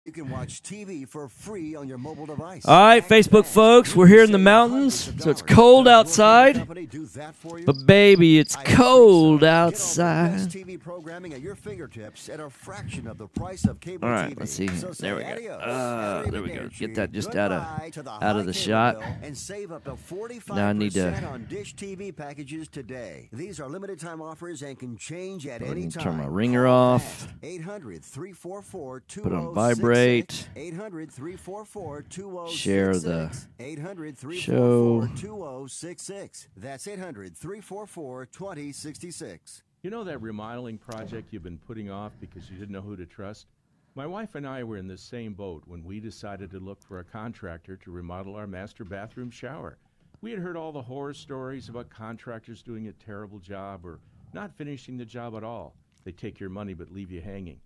You can watch TV for free on your mobile device. All right, Facebook folks, we're here in the mountains, so it's cold outside. But baby, it's cold outside. TV programming at your fingertips at a fraction of the price of cable All right, TV. let's see. So There we go. There we go. Get that just out of the cable shot. bill and save up to 45% Now I need to on Dish TV packages today. These are limited time offers and can change at go ahead any and time. turn my ringer off. 800-344-2066. Put on vibrate. 800-344-2066. Share the 800-344-2066. That's 800-344-2066. You know that remodeling project you've been putting off because you didn't know who to trust? My wife and I were in the same boat when we decided to look for a contractor to remodel our master bathroom shower. We had heard all the horror stories about contractors doing a terrible job or not finishing the job at all. They take your money but leave you hanging.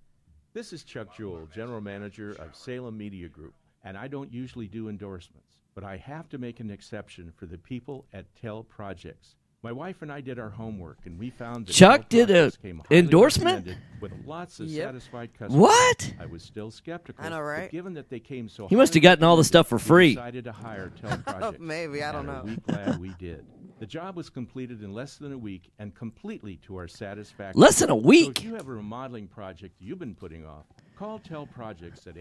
This is Chuck Jewell, General Manager of Salem Media Group, and I don't usually do endorsements, but I have to make an exception for the people at TEL Projects. My wife and I did our homework, and we found that Chuck TEL did a Projects came highly endorsement? recommended with lots of satisfied customers. What? I was still skeptical. I know, right? But given that they came so He must have highly gotten all the stuff for recommended, free. we decided to hire TEL Projects. Maybe, I don't and know. We're glad we did. The job was completed in less than a week and completely to our satisfaction. Less than a week? So if you have a remodeling project you've been putting off, call TEL Projects at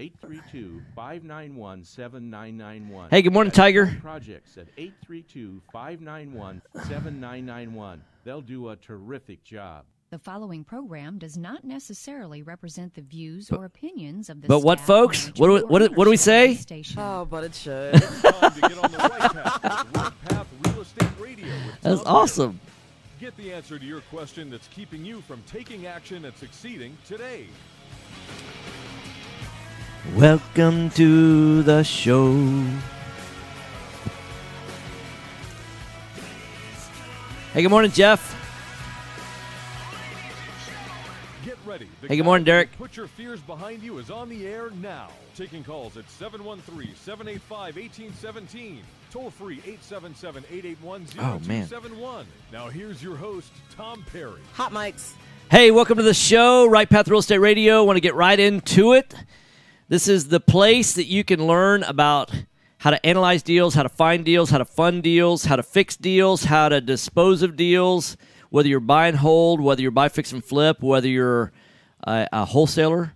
832-591-7991. Hey, good morning, That's Tiger. TEL Projects at 832-591-7991. They'll do a terrific job. The following program does not necessarily represent the views or opinions of the But what, staff, folks? manager, What do we or say? station. Oh, but it should. It's time to get on the right path with Right Path Real Estate Radio with That's Tom awesome. Perry. Get the answer to your question that's keeping you from taking action and succeeding today. Welcome to the show. Hey, good morning, Jeff. Get ready. The Hey, good morning, guy who Derek. Put your fears behind you is on the air now. Taking calls at 713-785-1817. Toll free 877-881-0271. Now here's your host, Tom Perry. Hot mics. Hey, welcome to the show, Right Path Real Estate Radio. Want to get right into it. This is the place that you can learn about how to analyze deals, how to find deals, how to fund deals, how to fix deals, how to dispose of deals, whether you're buy and hold, whether you're buy, fix, and flip, whether you're a wholesaler.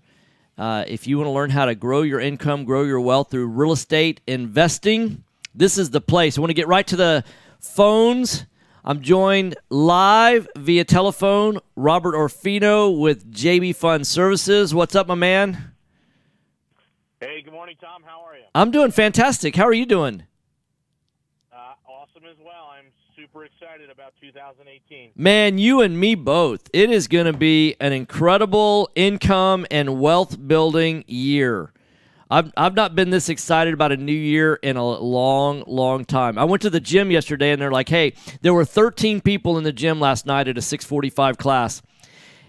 If you want to learn how to grow your income, grow your wealth through real estate investing, this is the place. I want to get right to the phones. I'm joined live via telephone, Robert Orfino with JB Fund Services. What's up, my man? Hey, good morning, Tom. How are you? I'm doing fantastic. How are you doing? Awesome as well. I'm super excited about 2018. Man, you and me both. It is going to be an incredible income and wealth building year. I've not been this excited about a new year in a long, long time. I went to the gym yesterday, and they're like, hey, there were 13 people in the gym last night at a 645 class.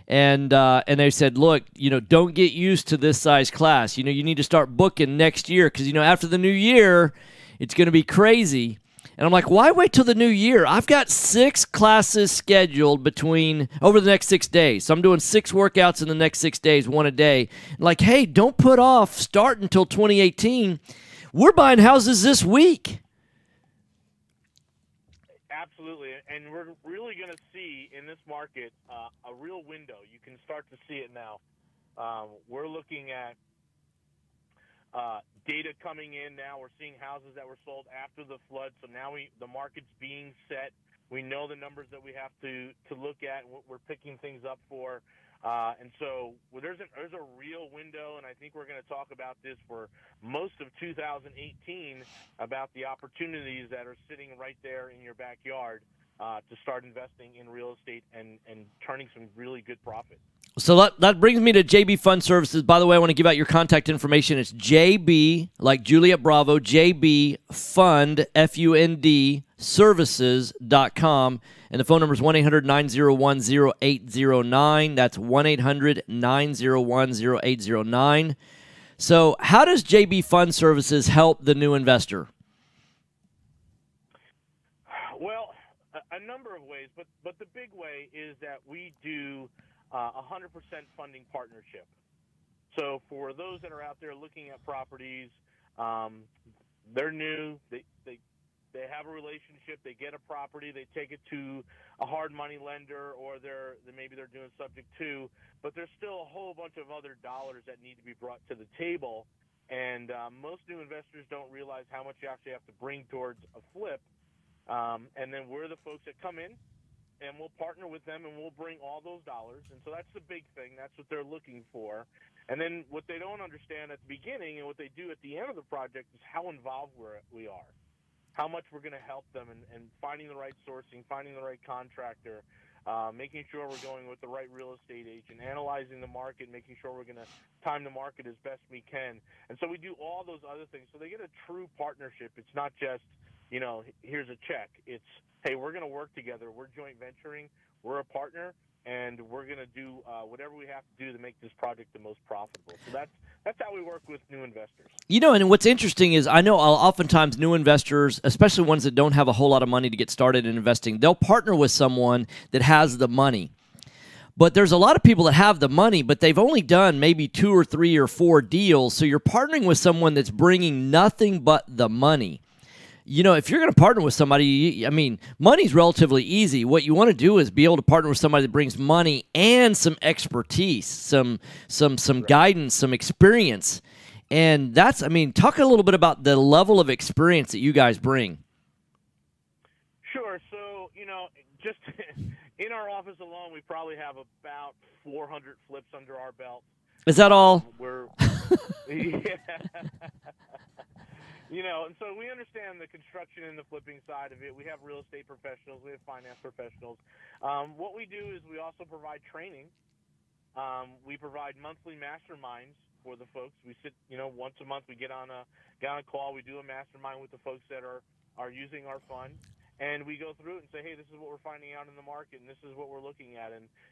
And they said, look, don't get used to this size class. You need to start booking next year because, after the new year, it's going to be crazy. And I'm like, why wait till the new year? I've got 6 classes scheduled over the next 6 days. So I'm doing 6 workouts in the next 6 days, one a day. Like, hey, don't put off start until 2018. We're buying houses this week. Absolutely, and we're really going to see in this market a real window. You can start to see it now. We're looking at data coming in now. We're seeing houses that were sold after the flood, so now the market's being set. We know the numbers that we have to look at, and what we're picking things up for. And so there's a real window, and I think we're going to talk about this for most of 2018 about the opportunities that are sitting right there in your backyard to start investing in real estate and turning some really good profit. So that brings me to JB Fund Services. By the way, I want to give out your contact information. It's JB, like Juliet Bravo, JB Fund, F-U-N-D, services.com. And the phone number is 1-800-901-0809. That's 1-800-901-0809. So how does JB Fund Services help the new investor? Well, a number of ways, but the big way is that we do 100% funding partnership. So for those that are out there looking at properties, they're new. They have a relationship. They get a property. They take it to a hard money lender, or maybe they're doing subject to. But there's still a whole bunch of other dollars that need to be brought to the table. And most new investors don't realize how much you actually have to bring towards a flip. And then we're the folks that come in, and we'll partner with them, and we'll bring all those dollars. And so that's the big thing. That's what they're looking for. And then what they don't understand at the beginning and what they do at the end of the project is how involved we are, how much we're going to help them, and finding the right sourcing, finding the right contractor, making sure we're going with the right real estate agent, analyzing the market, making sure we're going to time the market as best we can. And so we do all those other things. So they get a true partnership. It's not just, here's a check. It's, hey, we're going to work together. We're joint venturing. We're a partner, and we're going to do whatever we have to do to make this project the most profitable. So that's how we work with new investors. And what's interesting is I know oftentimes new investors, especially ones that don't have a whole lot of money to get started in investing, they'll partner with someone that has the money. But there's a lot of people that have the money, but they've only done maybe 2 or 3 or 4 deals. So you're partnering with someone that's bringing nothing but the money. If you're going to partner with somebody, money's relatively easy. What you want to do is be able to partner with somebody that brings money and some expertise, some guidance, some experience. And that's, talk a little bit about the level of experience that you guys bring. Sure. So, just in our office alone, we probably have about 400 flips under our belt. Is that all? Yeah. And so we understand the construction and the flipping side of it. We have real estate professionals. We have finance professionals. What we do is we also provide training. We provide monthly masterminds for the folks. We sit, once a month we get on a call. We do a mastermind with the folks that are using our fund. And we go through it and say, hey, this is what we're finding out in the market, and this is what we're looking at.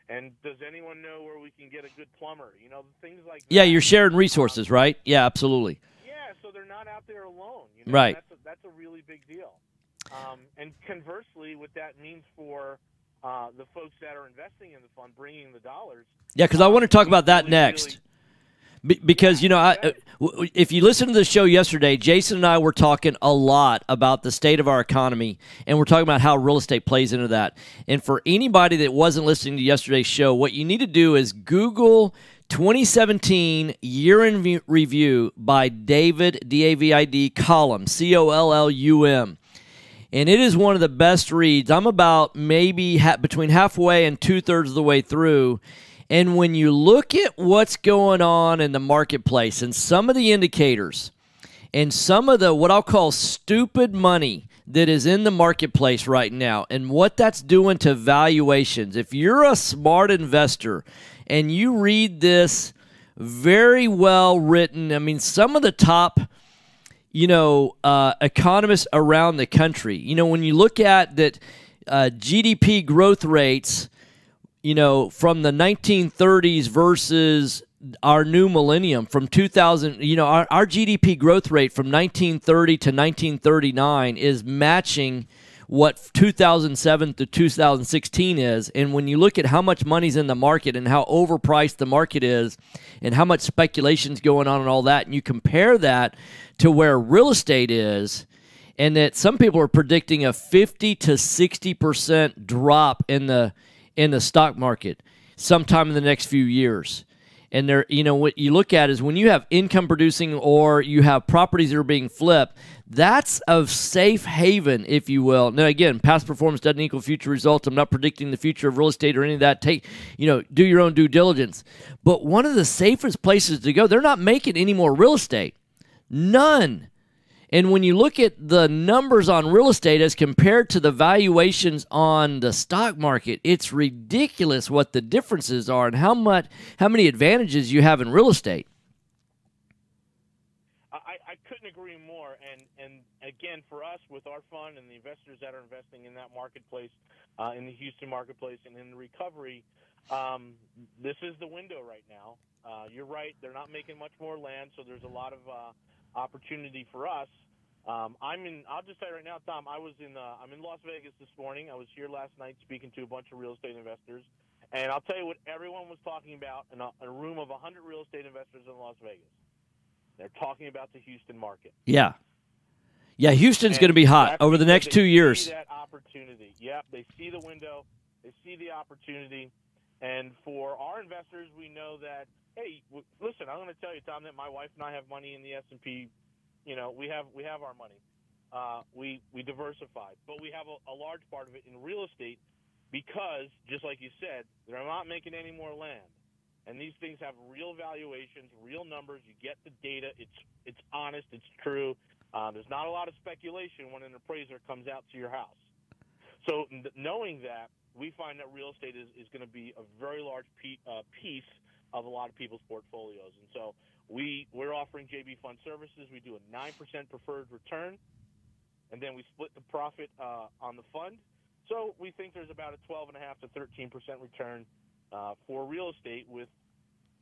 And does anyone know where we can get a good plumber? Things like that. Yeah, you're sharing resources, right? Yeah, absolutely. Yeah, so they're not out there alone. Right. That's a really big deal. And conversely, what that means for the folks that are investing in the fund, bringing the dollars. Yeah, because I want to talk about that next. Because, if you listen to the show yesterday, Jason and I were talking a lot about the state of our economy, and we're talking about how real estate plays into that. And for anybody that wasn't listening to yesterday's show, what you need to do is Google 2017 Year in Review by David, D-A-V-I-D, Collum, C-O-L-L-U-M. And it is one of the best reads. I'm about maybe between halfway and 2/3 of the way through. And when you look at what's going on in the marketplace and some of the indicators and some of the what I'll call stupid money that is in the marketplace right now and what that's doing to valuations, if you're a smart investor and you read this very well written, some of the top, economists around the country, when you look at that GDP growth rates, from the 1930s versus our new millennium from 2000, our GDP growth rate from 1930 to 1939 is matching what 2007 to 2016 is. And when you look at how much money's in the market and how overpriced the market is and how much speculation's going on and all that, and you compare that to where real estate is, and that some people are predicting a 50 to 60% drop in the stock market sometime in the next few years. And there, what you look at is when you have income producing or you have properties that are being flipped, that's a safe haven, if you will. Now, again, past performance doesn't equal future results. I'm not predicting the future of real estate or any of that. Do your own due diligence. But one of the safest places to go, they're not making any more real estate. None. And when you look at the numbers on real estate as compared to the valuations on the stock market, it's ridiculous what the differences are and how many advantages you have in real estate. I couldn't agree more. And again, for us with our fund and the investors that are investing in that marketplace, in the Houston marketplace and in the recovery, this is the window right now. You're right; they're not making much more land, so there's a lot of opportunity for us. I'll just say right now, Tom, I'm in Las Vegas this morning. I was here last night speaking to a bunch of real estate investors, And I'll tell you what everyone was talking about in a room of 100 real estate investors in Las Vegas. They're talking about the Houston market. Yeah. Yeah, Houston's going to be hot over the next 2 years. They see that opportunity. Yep, they see the window. They see the opportunity. And for our investors, we know that, hey, listen, I'm going to tell you, Tom, that my wife and I have money in the S&P. You know, we have our money. We diversified. But we have a large part of it in real estate because, just like you said, they're not making any more land. And these things have real valuations, real numbers. You get the data. It's honest. It's true. There's not a lot of speculation when an appraiser comes out to your house. So knowing that, we find that real estate is going to be a very large piece of a lot of people's portfolios. And so we're offering JB Fund Services. We do a 9% preferred return, and then we split the profit on the fund. So we think there's about a 12.5% to 13% return for real estate, with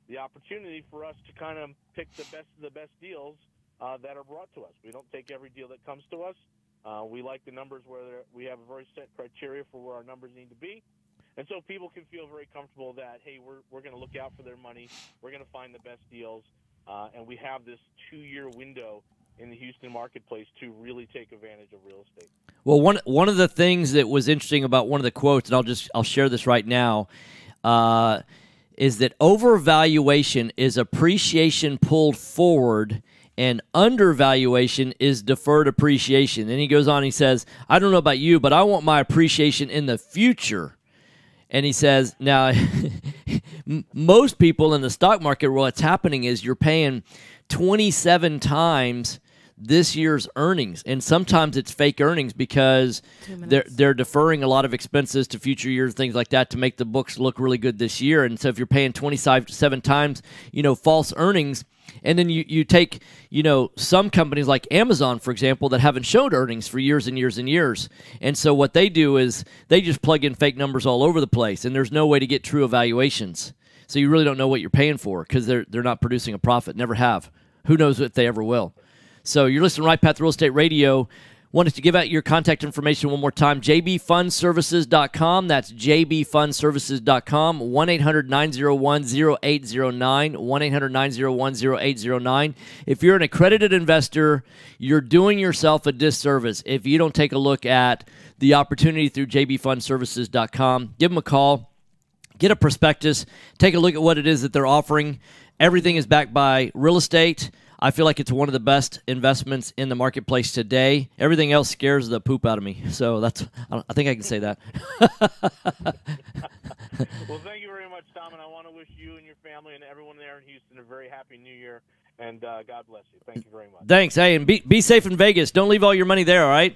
the opportunity for us to kind of pick the best of the best deals that are brought to us. We don't take every deal that comes to us. We like the numbers where we have a very set criteria for where our numbers need to be. And so people can feel very comfortable that, hey, we're going to look out for their money. We're going to find the best deals. And we have this 2-year window in the Houston marketplace to really take advantage of real estate. Well, one of the things that was interesting about one of the quotes, and I'll share this right now, is that overvaluation is appreciation pulled forward, and undervaluation is deferred appreciation. And he goes on, he says, I don't know about you, but I want my appreciation in the future. And he says, now, most people in the stock market, what's happening is you're paying 27 times this year's earnings, and sometimes it's fake earnings because they're deferring a lot of expenses to future years, things like that, to make the books look really good this year. And so if you're paying 27 times, false earnings, and then you take, some companies like Amazon, for example, that haven't showed earnings for years and years and years. And so what they do is they just plug in fake numbers all over the place, and there's no way to get true evaluations. So you really don't know what you're paying for because they're not producing a profit, never have. Who knows if they ever will. So you're listening to Right Path Real Estate Radio. Wanted to give out your contact information one more time, jbfundservices.com. That's jbfundservices.com, 1-800-901-0809, 1-800-901-0809. If you're an accredited investor, you're doing yourself a disservice if you don't take a look at the opportunity through jbfundservices.com. Give them a call. Get a prospectus. Take a look at what it is that they're offering. Everything is backed by real estate. I feel like it's one of the best investments in the marketplace today. Everything else scares the poop out of me. So I think I can say that. Well, thank you very much, Tom, and I want to wish you and your family and everyone there in Houston a very happy New Year, and God bless you. Thank you very much. Thanks. Hey, and be safe in Vegas. Don't leave all your money there, all right?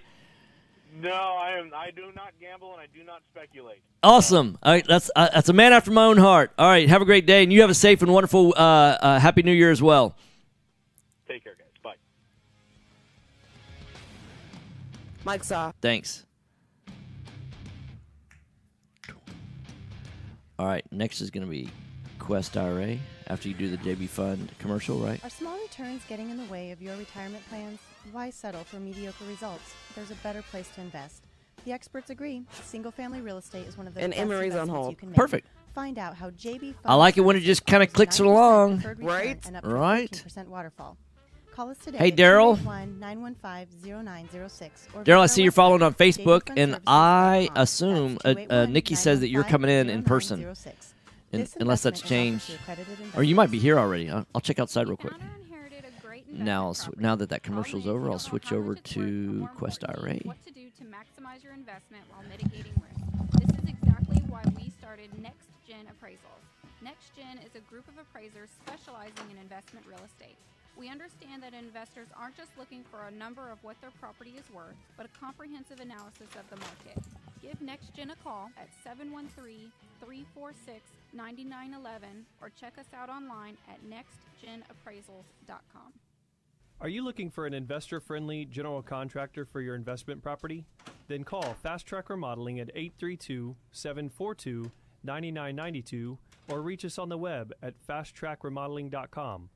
No, I do not gamble and I do not speculate. Awesome. All right, that's a man after my own heart. All right, have a great day, and you have a safe and wonderful Happy New Year as well. Take care, guys. Bye. Mike's off. Thanks. All right, next is going to be Quest IRA after you do the JB Fund commercial, right? Are small returns getting in the way of your retirement plans? Why settle for mediocre results? There's a better place to invest. The experts agree. Single-family real estate is one of the best Emery's on investments hold. you can make. Perfect. Find out how JB Fund I like it when it just kind of clicks along. Right? And up to Right. 15% waterfall. Call us today. Hey, at Daryl. 281-915-0906 or Daryl, I visit see our you're following on website, Facebook, and I jbfundservices.com. assume That's Nikki says that you're coming in person, 281-915-0906. unless that's This investment is offered changed. to accredited Or you might be investors. here already. I'll check outside real quick. Encounter-inherited a great Now, investment now property. that commercial's Call me if over, you I'll don't know switch how over much it's worth, or to more Quest importantly, IRA. what to do to maximize your investment while mitigating risk. This is exactly why we started Next Gen Appraisals. Next Gen is a group of appraisers specializing in investment real estate. We understand that investors aren't just looking for a number of what their property is worth, but a comprehensive analysis of the market. Give Next Gen a call at 713-346-9911 or check us out online at nextgenappraisals.com. Are you looking for an investor-friendly general contractor for your investment property? Then call Fast Track Remodeling at 832-742-9992 or reach us on the web at fasttrackremodeling.com.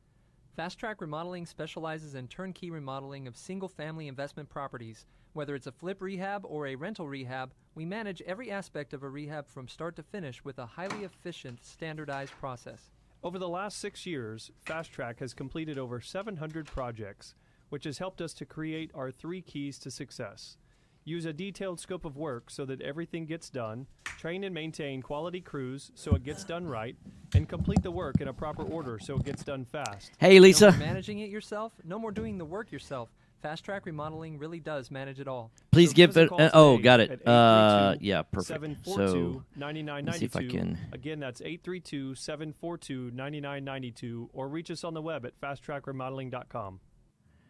Fast Track Remodeling specializes in turnkey remodeling of single-family investment properties. Whether it's a flip rehab or a rental rehab, we manage every aspect of a rehab from start to finish with a highly efficient, standardized process. Over the last 6 years, Fast Track has completed over 700 projects, which has helped us to create our 3 keys to success. Use a detailed scope of work so that everything gets done, train and maintain quality crews so it gets done right, and complete the work in a proper order so it gets done fast. Hey, Lisa. No more managing it yourself, no more doing the work yourself. Fast Track Remodeling really does manage it all. Please So give it. Oh, got it. at Yeah, perfect. So, let's see if I 832-9992. can. Again, that's 832-742-9992, or reach us on the web at fasttrackremodeling.com.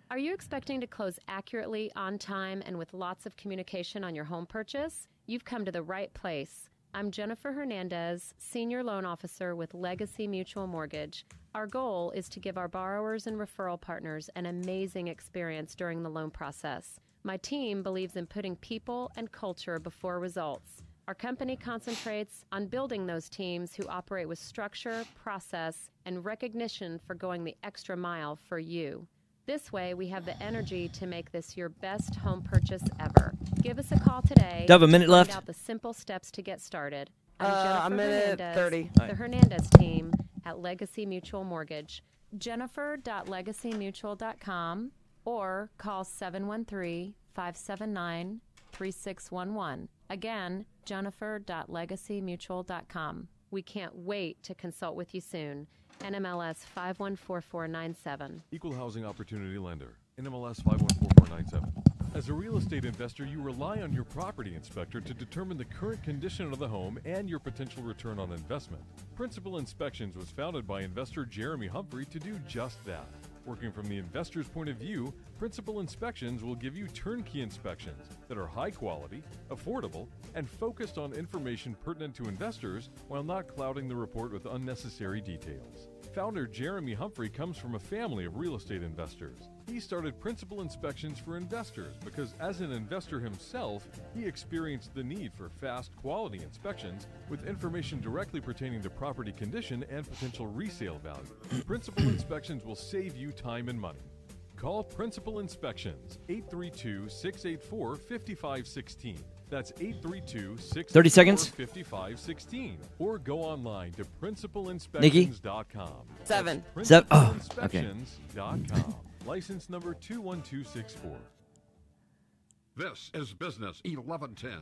Are you expecting to close accurately, on time, and with lots of communication on your home purchase? You've come to the right place. I'm Jennifer Hernandez, Senior Loan Officer with Legacy Mutual Mortgage. Our goal is to give our borrowers and referral partners an amazing experience during the loan process. My team believes in putting people and culture before results. Our company concentrates on building those teams who operate with structure, process, and recognition for going the extra mile for you. This way, we have the energy to make this your best home purchase ever. Give us a call today. Do I have a minute to left? Find out the simple steps to get started. I'm Jennifer a minute Hernandez, 30. the Hernandez team at Legacy Mutual Mortgage. Jennifer.legacymutual.com or call 713-579-3611. Again, Jennifer.legacymutual.com. We can't wait to consult with you soon. NMLS 514497. Equal Housing Opportunity Lender, NMLS 514497. As a real estate investor, you rely on your property inspector to determine the current condition of the home and your potential return on investment. Principal Inspections was founded by investor Jeremy Humphrey to do just that. Working from the investor's point of view, Principal Inspections will give you turnkey inspections that are high quality, affordable, and focused on information pertinent to investors while not clouding the report with unnecessary details. Founder Jeremy Humphrey comes from a family of real estate investors. He started Principal Inspections for investors because as an investor himself, he experienced the need for fast, quality inspections with information directly pertaining to property condition and potential resale value. Principal Inspections will save you time and money. Call Principal Inspections, 832-684-5516. That's 30 seconds. 832-684-5516. Or go online to principalinspections.com. Seven. Oh, okay. Principalinspections.com. License number 21264. This is Business 1110.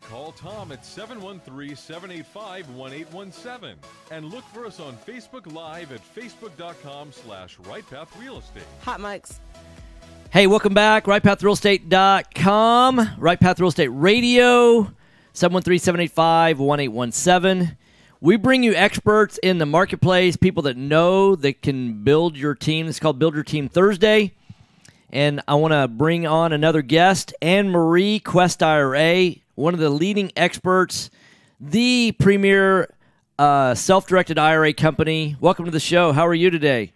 Call Tom at 713-785-1817 and look for us on Facebook Live at facebook.com/RightPathRealEstate. Hot mics. Hey, welcome back. RightPathRealEstate.com. Right Path Real Estate Radio, 713-785-1817. We bring you experts in the marketplace, people that know that can build your team. It's called Build Your Team Thursday. And I want to bring on another guest, Anne-Marie, Quest IRA, one of the leading experts, the premier self-directed IRA company. Welcome to the show. How are you today?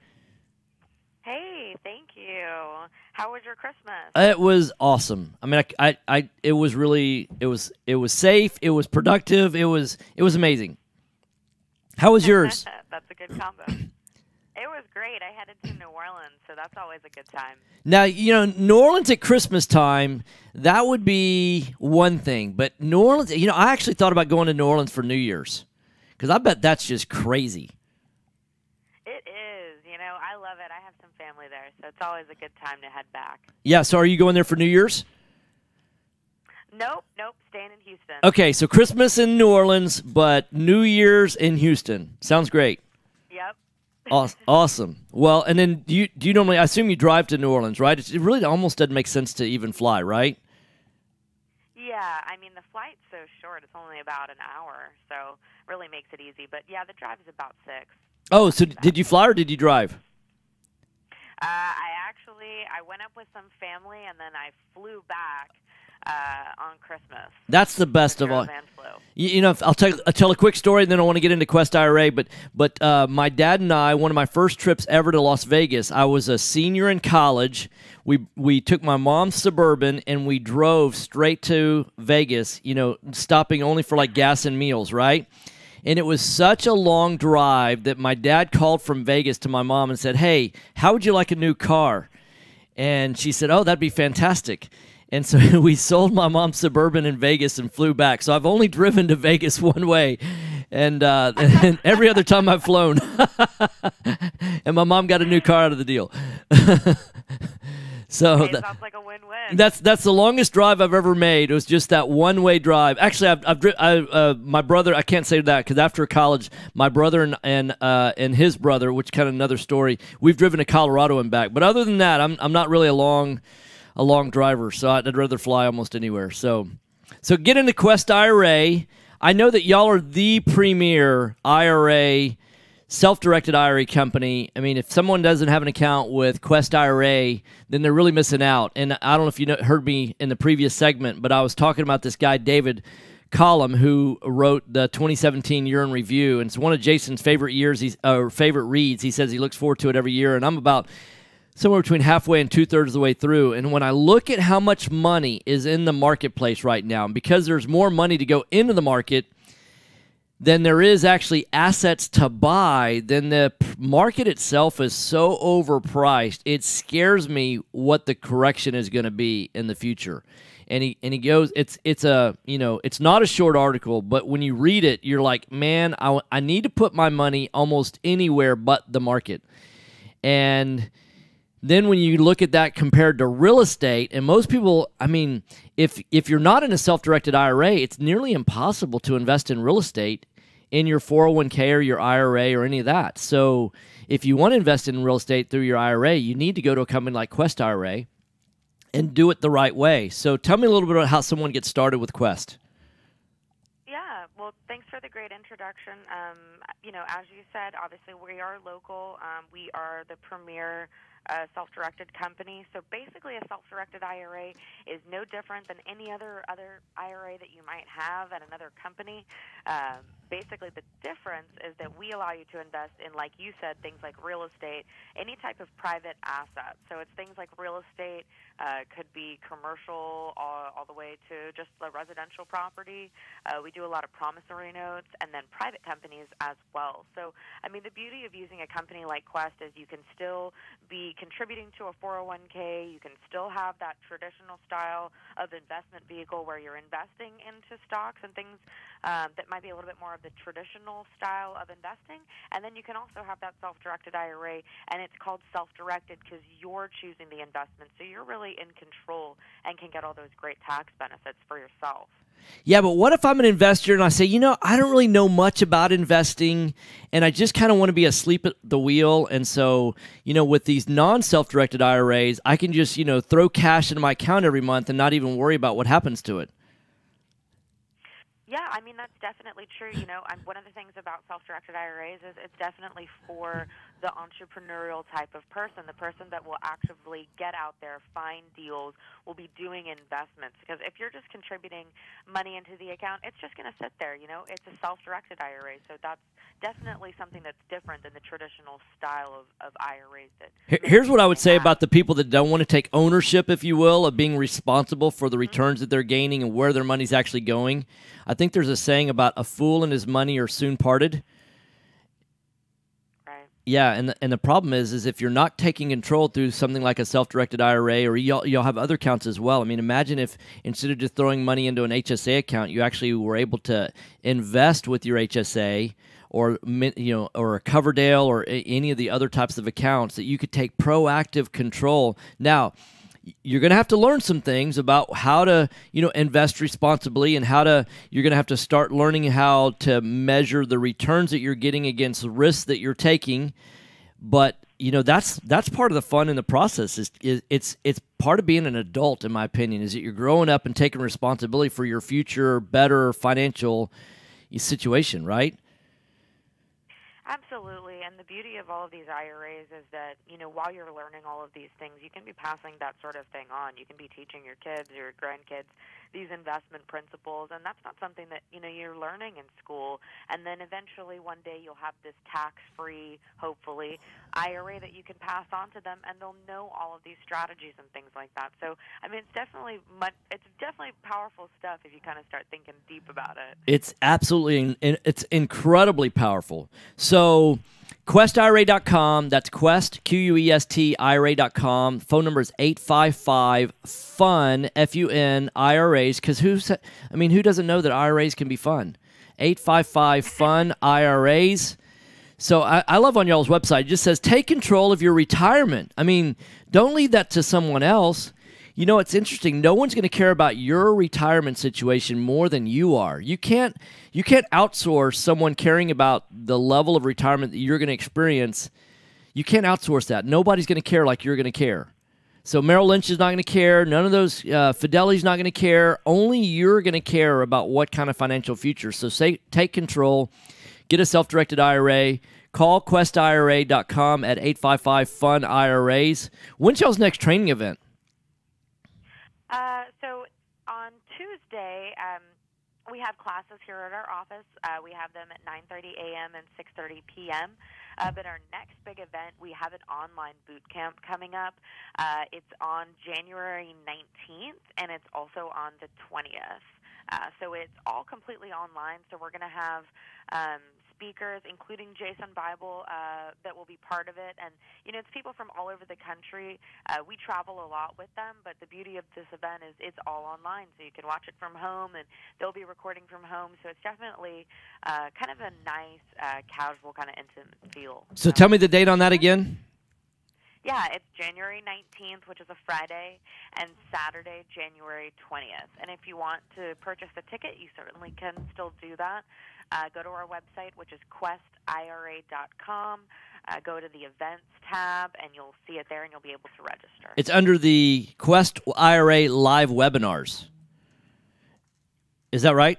Hey, thank you. How was your Christmas? It was awesome. I mean, it was really, it was safe. It was productive. It was amazing. How was yours? That's a good combo. It was great. I headed to New Orleans, so that's always a good time. Now, New Orleans at Christmas time, that would be one thing. But New Orleans, I actually thought about going to New Orleans for New Year's because I bet that's just crazy. It is. I love it. I have some family there, so it's always a good time to head back. Yeah, so are you going there for New Year's? Nope, staying in Houston. Okay, so Christmas in New Orleans, but New Year's in Houston. Sounds great. Yep. Awesome. Well, and then do you normally, I assume you drive to New Orleans, right? It really almost doesn't make sense to even fly, right? Yeah, I mean, the flight's so short. It's only about an hour, so really makes it easy. But, yeah, the drive is about 6. Oh, so did you fly or did you drive? I went up with some family, and then I flew back on Christmas. That's the best of all. I'll tell a quick story, and then I want to get into Quest IRA. But my dad and I, one of my first trips ever to Las Vegas, I was a senior in college. We took my mom's Suburban, and we drove straight to Vegas, stopping only for like gas and meals, right? And it was such a long drive that my dad called from Vegas to my mom and said, "Hey, how would you like a new car?" And she said, "Oh, that'd be fantastic." And so we sold my mom's Suburban in Vegas and flew back. So I've only driven to Vegas one way, and every other time I've flown. And my mom got a new car out of the deal. So It sounds like a win-win. that's the longest drive I've ever made. It was just that one-way drive. Actually, my brother. I can't say that because after college, my brother and his brother, which kind of another story. We've driven to Colorado and back. But other than that, I'm not really a long driver. So I'd rather fly almost anywhere. So get into Quest IRA. I know that y'all are the premier IRA. Self-directed IRA company. I mean, if someone doesn't have an account with Quest IRA, then they're really missing out. And I don't know if you heard me in the previous segment, but I was talking about this guy, David Collum, who wrote the 2017 year in review. And it's one of Jason's favorite favorite reads. He says he looks forward to it every year. And I'm about somewhere between halfway and 2/3 of the way through. And when I look at how much money is in the marketplace right now, and because there's more money to go into the market then there is actually assets to buy, then the market itself is so overpriced, it scares me what the correction is going to be in the future. And he goes, it's not a short article, but when you read it, you're like, man, I need to put my money almost anywhere but the market. And then when you look at that compared to real estate, and most people, I mean, if you're not in a self-directed IRA, it's nearly impossible to invest in real estate in your 401k or your IRA or any of that. So if you want to invest in real estate through your IRA, you need to go to a company like Quest IRA and do it the right way. So tell me a little bit about how someone gets started with Quest. Yeah, well, thanks for the great introduction. As you said, obviously we are local. We are the premier self-directed company. So basically a self-directed IRA is no different than any other IRA that you might have at another company. Basically the difference is that we allow you to invest in, like you said, things like real estate, any type of private asset. So it's things like real estate, could be commercial all the way to just the residential property. We do a lot of promissory notes and then private companies as well. So, I mean, the beauty of using a company like Quest is you can still be contributing to a 401k. You can still have that traditional style of investment vehicle where you're investing into stocks and things that might be a little bit more of the traditional style of investing. And then you can also have that self-directed IRA, and it's called self-directed because you're choosing the investment. So you're really in control and can get all those great tax benefits for yourself. Yeah, but what if I'm an investor and I say, I don't really know much about investing and I just kind of want to be asleep at the wheel. And so, with these non-self-directed IRAs, I can just, throw cash into my account every month and not even worry about what happens to it. Yeah, I mean, that's definitely true. One of the things about self-directed IRAs is it's definitely for the entrepreneurial type of person, the person that will actively get out there, find deals, will be doing investments. Because if you're just contributing money into the account, it's just going to sit there. It's a self-directed IRA. So that's definitely something that's different than the traditional style of IRAs. Here's what I would say about the people that don't want to take ownership, if you will, of being responsible for the returns that they're gaining and where their money's actually going. I think there's a saying about a fool and his money are soon parted. Right. Yeah, and the problem is if you're not taking control through something like a self-directed IRA, or you'll have other accounts as well. I mean, imagine if instead of just throwing money into an HSA account, you actually were able to invest with your HSA, or or a Coverdale, or any of the other types of accounts that you could take proactive control. Now, you're going to have to learn some things about how to, invest responsibly, and you're going to have to start learning how to measure the returns that you're getting against the risks that you're taking. But, that's part of the fun in the process. It's part of being an adult, in my opinion, is that you're growing up and taking responsibility for your future, better financial situation, right? Absolutely, and the beauty of all of these IRAs is that, while you're learning all of these things, you can be passing that sort of thing on. You can be teaching your kids, your grandkids, these investment principles, and that's not something that you're learning in school. And then eventually one day you'll have this tax-free, hopefully, IRA that you can pass on to them, and they'll know all of these strategies and things like that. So I mean, it's definitely powerful stuff if you kind of start thinking deep about it. It's absolutely, it's incredibly powerful. So QuestIRA.com, that's Quest, Quest, IRA.com. Phone number is 855-FUN, F-U-N, IRAs, because who doesn't know that IRAs can be fun? 855-FUN, IRAs. So I love on y'all's website, it just says, take control of your retirement. I mean, don't leave that to someone else. You know, it's interesting. No one's going to care about your retirement situation more than you are. You can't outsource someone caring about the level of retirement that you're going to experience. You can't outsource that. Nobody's going to care like you're going to care. So Merrill Lynch is not going to care. None of those, Fidelity's not going to care. Only you're going to care about what kind of financial future. So take control. Get a self-directed IRA. Call QuestIRA.com at 855-FUN-IRAs. When's y'all's next training event? So on Tuesday, we have classes here at our office. We have them at 9:30 a.m. and 6:30 p.m. But our next big event, we have an online boot camp coming up. It's on January 19th, and it's also on the 20th. So it's all completely online. So we're going to have speakers, including Jason Bible, that will be part of it. And, it's people from all over the country. We travel a lot with them, but the beauty of this event is it's all online. So you can watch it from home, and they'll be recording from home. So it's definitely kind of a nice, casual, kind of intimate feel. So tell me the date on that again. Yeah, it's January 19th, which is a Friday, and Saturday, January 20th. And if you want to purchase a ticket, you certainly can still do that. Go to our website, which is QuestIRA.com. Go to the events tab, and you'll see it there, and you'll be able to register. It's under the Quest IRA live webinars. Is that right?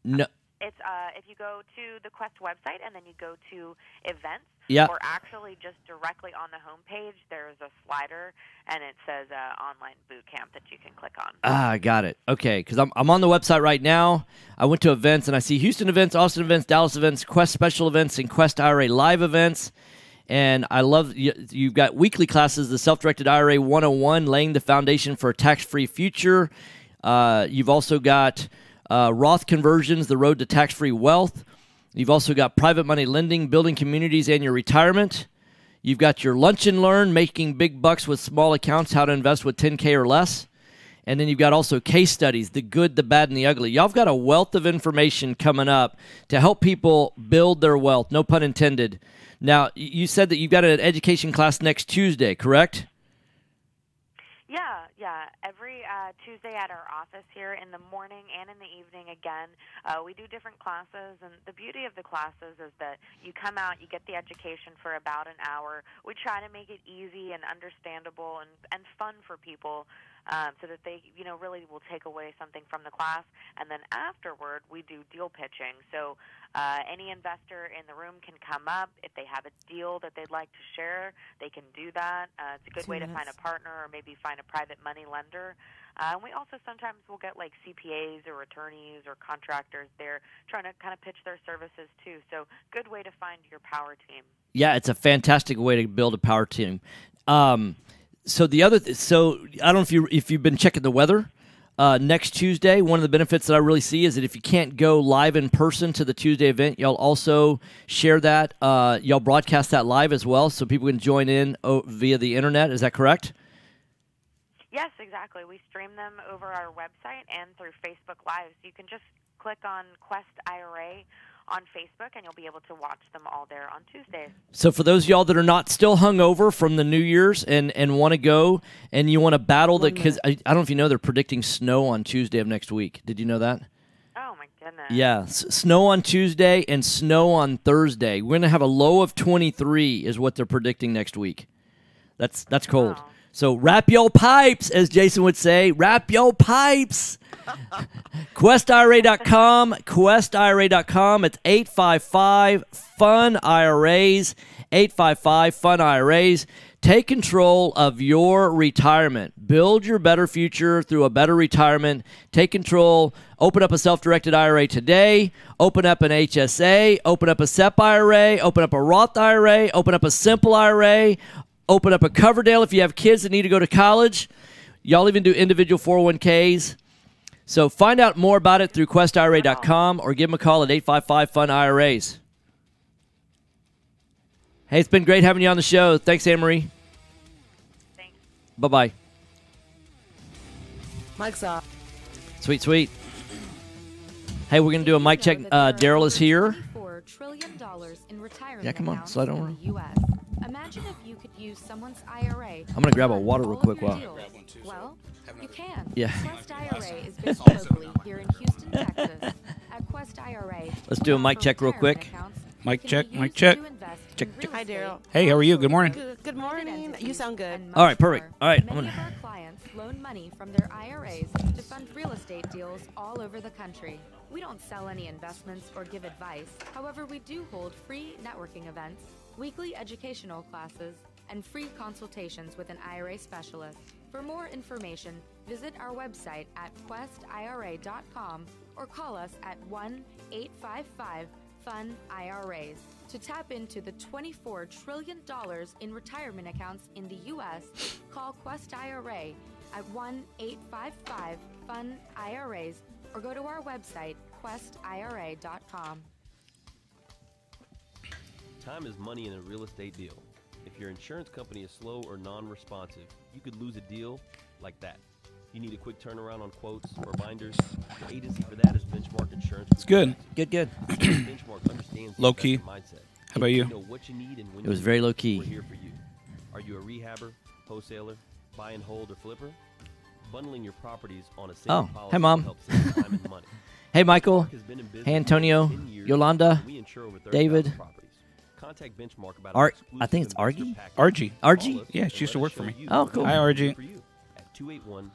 No. It's if you go to the Quest website and then you go to events, yeah, or actually just directly on the homepage, there's a slider and it says online boot camp that you can click on. I got it. Okay, because I'm on the website right now. I went to events and I see Houston events, Austin events, Dallas events, Quest special events, and Quest IRA live events. And I love you've got weekly classes, the Self-Directed IRA 101, laying the foundation for a tax-free future. You've also got Roth conversions, the road to tax-free wealth. You've also got private money lending, building communities, and your retirement. You've got your lunch and learn, making big bucks with small accounts, how to invest with $10K or less. And then you've got also case studies, the good, the bad, and the ugly. Y'all have got a wealth of information coming up to help people build their wealth, no pun intended. Now, you said that you've got an education class next Tuesday, correct? Yeah. Every Tuesday at our office here in the morning and in the evening again, we do different classes. And the beauty of the classes is that you come out, you get the education for about an hour. We try to make it easy and understandable and fun for people so that they, really will take away something from the class. And then afterward, we do deal pitching. So any investor in the room can come up. If they have a deal that they'd like to share, they can do that. It's a good way to find a partner or maybe find a private money lender. And we also sometimes will get like CPAs or attorneys or contractors there trying to kind of pitch their services too. So good way to find your power team. Yeah, it's a fantastic way to build a power team. So I don't know if you've been checking the weather. Next Tuesday, one of the benefits that I really see is that if you can't go live in person to the Tuesday event, y'all also share that. Y'all broadcast that live as well, so people can join in via the internet. Is that correct? Yes, exactly. We stream them over our website and through Facebook Live. So you can just click on Quest IRA on Facebook, and you'll be able to watch them all there on Tuesdays. So for those of y'all that are not still hungover from the New Year's and want to go and you want to battle because I don't know if you know they're predicting snow on Tuesday of next week. Did you know that? Oh, my goodness. Yeah, snow on Tuesday and snow on Thursday. We're going to have a low of 23 is what they're predicting next week. That's cold. Wow. So wrap your pipes, as Jason would say. Wrap your pipes. QuestIRA.com, QuestIRA.com. It's 855-FUN-IRAs, 855-FUN-IRAs. Take control of your retirement. Build your better future through a better retirement. Take control. Open up a self-directed IRA today. Open up an HSA. Open up a SEP IRA. Open up a Roth IRA. Open up a simple IRA. Open up a Coverdale if you have kids that need to go to college. Y'all even do individual 401ks. So find out more about it through questira.com or give them a call at 855-FUN-IRAs. Hey, it's been great having you on the show. Thanks, Anne-Marie. Thanks. Bye-bye. Mike's off. Sweet, sweet. Hey, we're going to do a mic check. Daryl is here. $4 trillion in retirement Yeah, come on, accounts slide in over. the U.S. Imagine if you could use someone's IRA. I'm going to grab a water real quick while. Well, you can. Yeah. Quest IRA is based locally here in Houston, Texas. At Quest IRA, Let's do a mic check real quick. Mic check, mic check. Check, check. Hi, Daryl. Hey, how are you? Good morning. Good morning. You sound good. All right, perfect. All right, I'm Many going of our to. clients loan money from their IRAs to fund real estate deals all over the country. We don't sell any investments or give advice. However, we do hold free networking events, weekly educational classes, and free consultations with an IRA specialist. For more information, visit our website at questira.com or call us at 1-855-FUN-IRAs. To tap into the $24 trillion in retirement accounts in the U.S., call Quest IRA at 1-855-FUN-IRAs or go to our website, questira.com. Time is money in a real estate deal. If your insurance company is slow or non-responsive, you could lose a deal like that. You need a quick turnaround on quotes or binders. The agency for that is Benchmark Insurance. It's good. Good, good. Benchmark understands Low key. mindset. How about you? Know what you need and when It was you very need low key. We're here for you. Are you a rehabber, wholesaler, buy and hold, or flipper? Bundling your properties on a single policy hey, Mom. helps save time and money. Hey, Michael. Benchmark has been in business Hey, Antonio. for 10 years, Yolanda. and we insure over 30,000 David. properties. Contact Benchmark about I think it's Argy. RG. RG? Yeah, she used to work for me. Oh, cool. Hi, RG. at 281-569.